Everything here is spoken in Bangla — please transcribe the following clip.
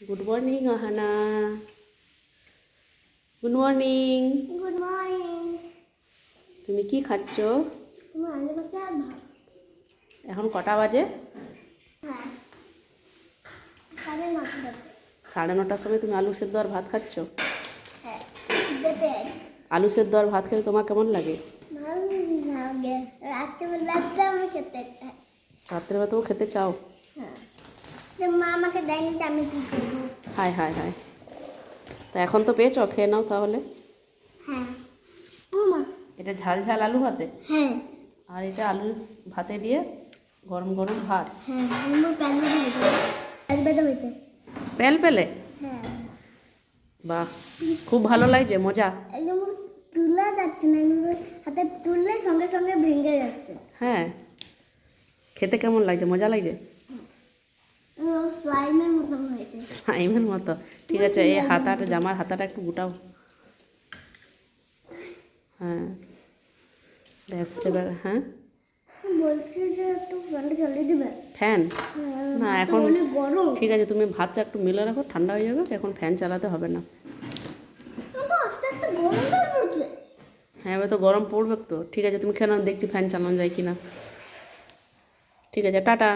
Good morning Ahana. Good morning. Good morning. তুমি কি খাচ্ছ? তুমি আলু ভাজা আর ভাত। এখন কটা বাজে? হ্যাঁ, 9:30 বাজে। 9:30টার সময় তুমি আলু সেদ্ধ আর ভাত খাচ্ছ? হ্যাঁ, দেবে। আলু সেদ্ধ আর ভাত খেতে তোমার কেমন লাগে? ভালো লাগে। রাত্রিবেলা আমি খেতে চাই। রাত্রেবেলা তুমি খেতে চাও? হ্যাঁ, যে মা আমাকে দেয়নি যে আমি কি করবো। হায় হায় হায়, তা এখন তো পেয়েছ, খেয়ে নাও তাহলে। হ্যাঁ ও মা। এটা ঝাল ঝাল আলু ভাতে, হ্যাঁ আর এটা আলু ভাতে দিয়ে গরম গরম ভাত। হ্যাঁ, আমার প্যান হয়েছে, প্যান বেঁধে হয়েছে। পেল পেলে, হ্যাঁ, বাহ, খুব ভালো লাগছে, মজা। একদম তুলা যাচ্ছে না, হাতে তুললে সঙ্গে সঙ্গে ভেঙে যাচ্ছে। হ্যাঁ, খেতে কেমন লাগছে? মজা লাগছে? স্লাইমের মতন হয়েছে। স্লাইমের মতো? ঠিক আছে, এই হাতাটা, জামার হাতাটা একটু গুটাও। হ্যাঁ, ব্যাস এবার। হ্যাঁ, বলছি যে একটু ফ্যানটা চালিয়ে দিবে। ফ্যান না এখন, অনেক গরম। ঠিক আছে, তুমি ভাতটা একটু মেলে রাখো, ঠান্ডা হয়ে যাবে, এখন ফ্যান চালাতে হবে না। আস্তে আস্তে গরমটা পড়ছে। হ্যাঁ, এবার তো গরম পড়বে তো। ঠিক আছে, তুমি কেন দেখছি ফ্যান চালানো যায় কি না। ঠিক আছে, টাটা।